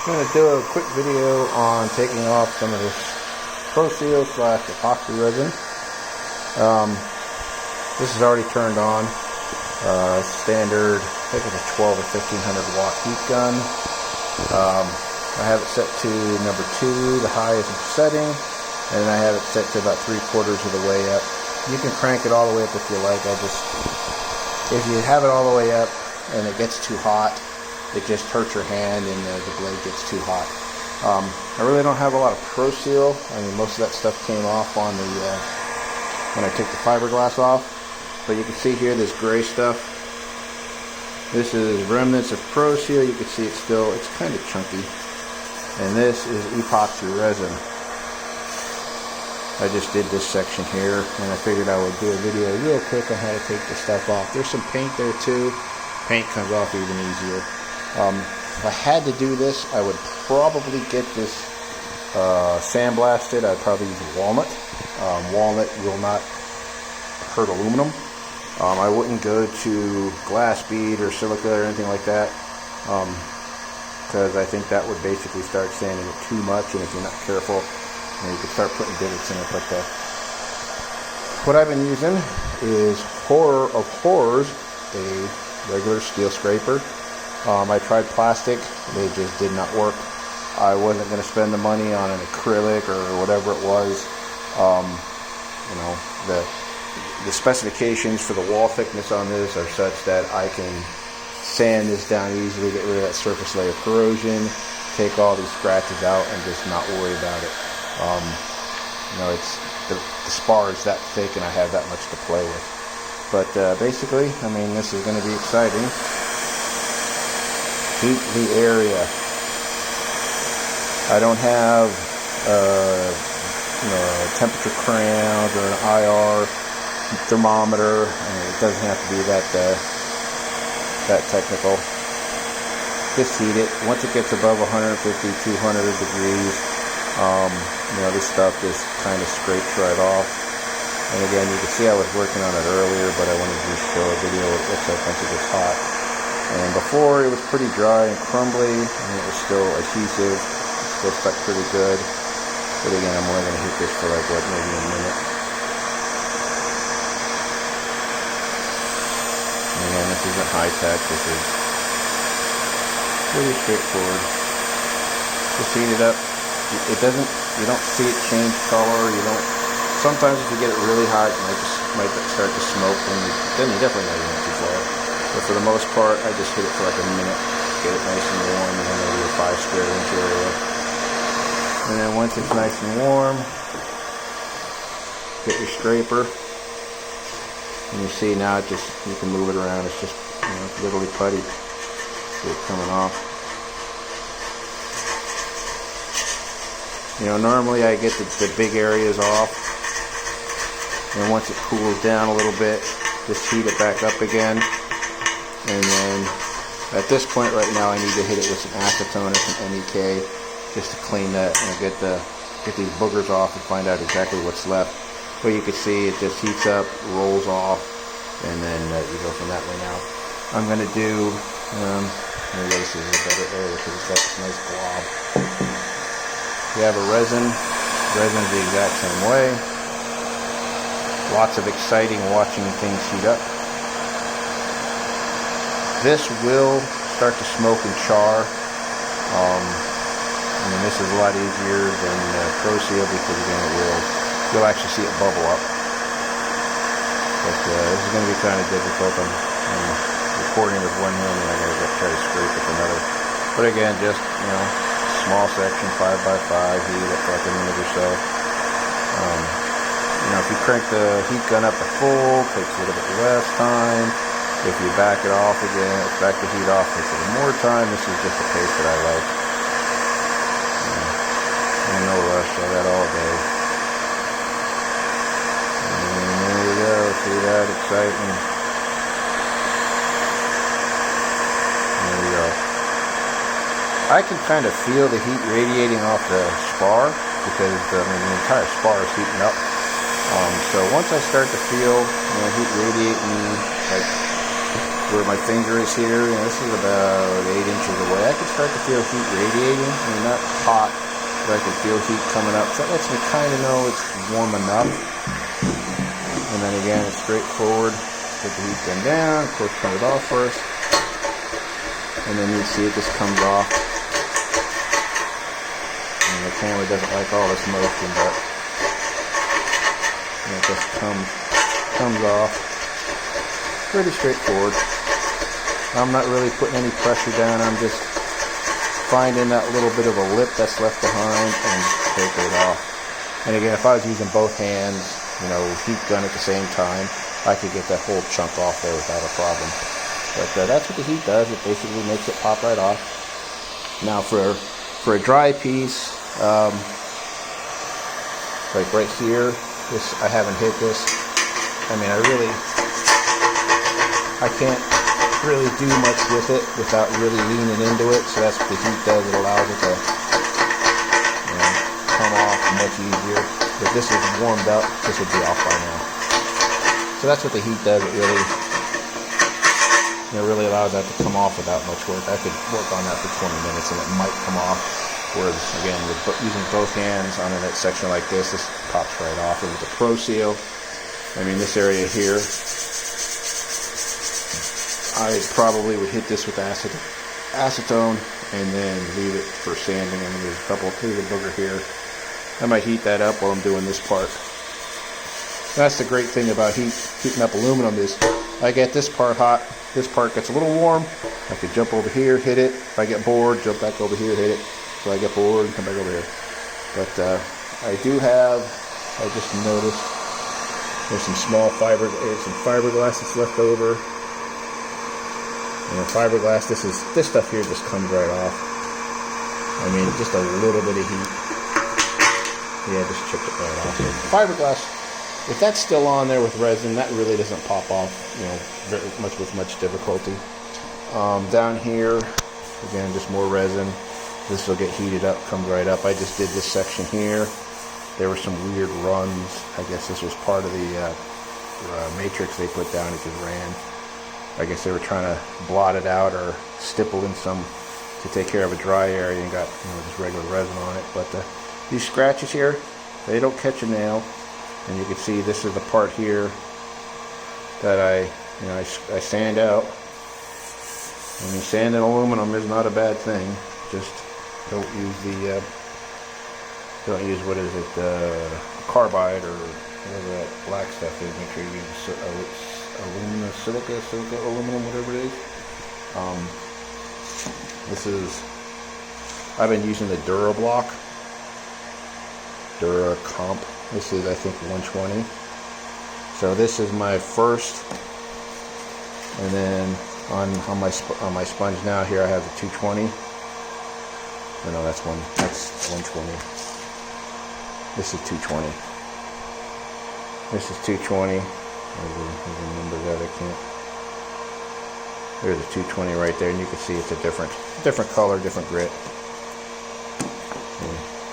I'm going to do a quick video on taking off some of this Proseal / epoxy resin. This is already turned on. Standard, I think it's a 12 or 1500 watt heat gun. I have it set to number 2, the highest setting, and I have it set to about 3/4 of the way up. You can crank it all the way up if you like. If you have it all the way up and it gets too hot, it just hurts your hand and the blade gets too hot. I really don't have a lot of Proseal. I mean, most of that stuff came off on the when I took the fiberglass off. But you can see here this gray stuff. This is remnants of Proseal. You can see it's kind of chunky. And this is epoxy resin. I just did this section here, and I figured I would do a video real quick on how to take the stuff off. There's some paint there too. Paint comes off even easier. If I had to do this, I would probably get this sandblasted. I'd probably use walnut. Walnut will not hurt aluminum. I wouldn't go to glass bead or silica or anything like that, because I think that would basically start sanding it too much, and if you're not careful, you could start putting divots in it. But what I've been using is horror of horrors, a regular steel scraper. I tried plastic, they just did not work. I wasn't going to spend the money on an acrylic or whatever it was. You know, the specifications for the wall thickness on this are such that I can sand this down easily, get rid of that surface layer corrosion, take all these scratches out, and just not worry about it. You know, it's the spar is that thick, and I have that much to play with. But basically, I mean, this is going to be exciting. Heat the area. I don't have you know, a temperature cramp or an IR thermometer. I mean, it doesn't have to be that technical. Just heat it. Once it gets above 150, 200 degrees, you know, this stuff just kind of scrapes right off. And again, you can see I was working on it earlier, but I wanted to show a video what it looks like once it gets hot. And before, it was pretty dry and crumbly, and it was still adhesive. It still stuck pretty good. But again, I'm only going to heat this for like, what, maybe a minute. And again, this isn't high tech. This is pretty straightforward. Just heat it up. It doesn't, you don't see it change color. You don't. Sometimes if you get it really hot, it might start to smoke, and then you definitely know you went too far. But for the most part, I just hit it for like a minute, get it nice and warm, and then maybe a 5 square inch area. And then once it's nice and warm, get your scraper, and you see now it just, you can move it around. It's just, you know, literally putty. See it coming off. You know, normally I get the big areas off, and once it cools down a little bit, just heat it back up again. And then at this point right now, I need to hit it with some acetone or some NEK just to clean that and get these boogers off and find out exactly what's left. But you can see it just heats up, rolls off, and then you go from that way. Now I'm going to do, maybe this is a better area because it's got this nice glob. If you have a resin is the exact same way. Lots of exciting watching things heat up. This will start to smoke and char. I mean, this is a lot easier than Proseal because again, you'll actually see it bubble up. But this is going to be kind of difficult. I'm recording with one hand, and I got to try to scrape with another. But again, just, you know, small section, 5x5, heat it for like a minute or so. You know, if you crank the heat gun up to full, it takes a little bit less time. If you back it off again, back the heat off, takes a little more time. This is just a pace that I like. And no rush, I got all day. And there we go, see that, exciting. There we go. I can kind of feel the heat radiating off the spar because the entire spar is heating up. So once I start to feel, you know, heat radiating like where my finger is here, you know, this is about 8 inches away. I can start to feel heat radiating. I mean, not hot, but I can feel heat coming up. So that lets me kind of know it's warm enough. And then again, it's straightforward. Put the heat gun down, of course, turn it off first. And then you see it just comes off. And the camera doesn't like all this motion, but it just comes off. Pretty straightforward. I'm not really putting any pressure down. I'm just finding that little bit of a lip that's left behind and take it off. And again, if I was using both hands, you know, heat gun at the same time, I could get that whole chunk off there without a problem. But that's what the heat does. It basically makes it pop right off. Now for a dry piece, like right here, this I haven't hit this. I mean, I can't really do much with it without really leaning into it. So that's what the heat does. It allows it to, you know, come off much easier. If this is warmed up, this would be off by now. So that's what the heat does. It really, really allows that to come off without much work. I could work on that for 20 minutes and it might come off. Whereas again, with using both hands on a section like this pops right off. And with the Proseal, I mean, this area here, I probably would hit this with acetone and then leave it for sanding. I mean, there's a booger here. I might heat that up while I'm doing this part. That's the great thing about heating up aluminum is I get this part hot, this part gets a little warm, I could jump over here, hit it. If I get bored, jump back over here, hit it. So I get bored and come back over here. But I do have, I just noticed, there's some fiberglass that's left over. You know, fiberglass, this stuff here just comes right off. I mean, just a little bit of heat. Yeah, just chipped it right off. So fiberglass, if that's still on there with resin, that really doesn't pop off, you know, with much difficulty. Down here, again, just more resin. This will get heated up, comes right up. I just did this section here. There were some weird runs. I guess this was part of the matrix they put down. It just ran. I guess they were trying to blot it out or stipple in some to take care of a dry area and got, you know, just regular resin on it. But these scratches here, they don't catch a nail. And you can see this is the part here that I sand out. I mean, sanding aluminum is not a bad thing. Just don't use what is it, carbide or whatever that black stuff is. Make sure you use silica aluminum, whatever it is. I've been using the Durablock, Duracomp. This is, I think, 120. So this is my first, and then on my sponge now here I have the 220. Oh, no, that's 120. This is 220. This is 220. There's a number that I can't. There's a 220 right there, and you can see it's a different color, different grit.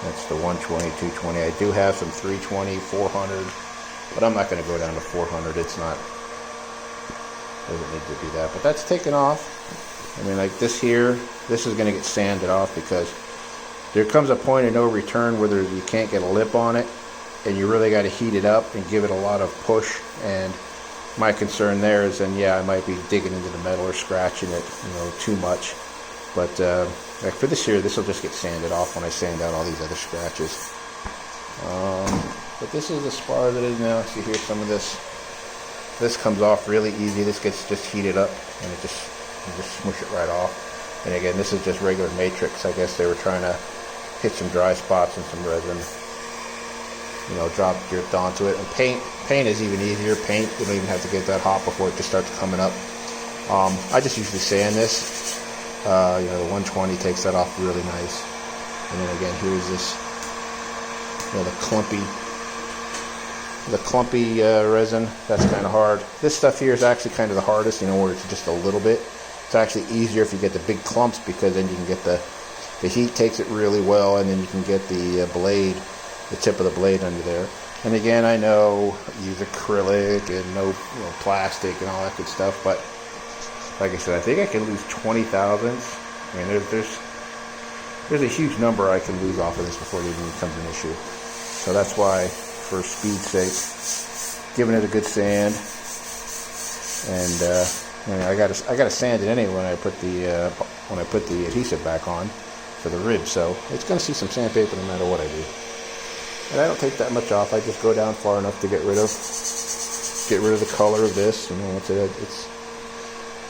That's the 120, 220. I do have some 320, 400, but I'm not going to go down to 400. It's not, doesn't need to be that. But that's taken off. I mean, like this here, this is going to get sanded off because there comes a point of no return where you can't get a lip on it, and you really got to heat it up and give it a lot of push. And my concern there is, then yeah, I might be digging into the metal or scratching it, you know, too much. But like for this here, this will just get sanded off when I sand down all these other scratches. But this is the spar that is now. See here, some of this comes off really easy. This gets just heated up, and you just smush it right off. And again, this is just regular matrix. I guess they were trying to hit some dry spots and some resin, you know, dripped onto it. And paint is even easier. Paint, you don't even have to get that hot before it just starts coming up. I just usually sand this. You know, the 120 takes that off really nice. And then again, here's this, you know, the clumpy resin. That's kind of hard. This stuff here is actually kind of the hardest, you know, where it's just a little bit. It's actually easier if you get the big clumps, because then you can get the heat takes it really well, and then you can get the blade, the tip of the blade under there. And again, I know use acrylic and no, you know, plastic and all that good stuff, but like I said, I think I can lose 20 thousandths. I mean, there's a huge number I can lose off of this before it even becomes an issue. So that's why, for speed's sake, giving it a good sand. And I gotta sand it anyway when I put the adhesive back on for the rib. So it's gonna see some sandpaper no matter what I do. And I don't take that much off. I just go down far enough to get rid of the color of this. And then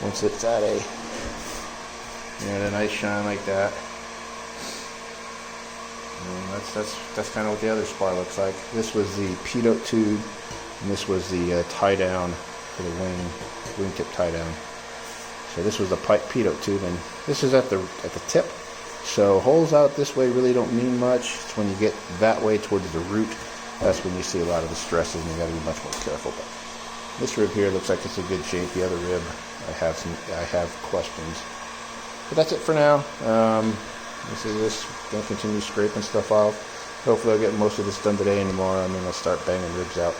once it's at a nice shine like that. And that's kind of what the other spar looks like. This was the pitot tube, and this was the tie down for the wingtip tie down. So this was the pitot tube, and this is at the tip. So holes out this way really don't mean much. It's when you get that way towards the root, that's when you see a lot of the stresses, and you got to be much more careful. But this rib here looks like it's in good shape. The other rib, I have questions. But that's it for now. This is this. Gonna continue scraping stuff off. Hopefully I'll get most of this done today and tomorrow, and then I'll start banging ribs out.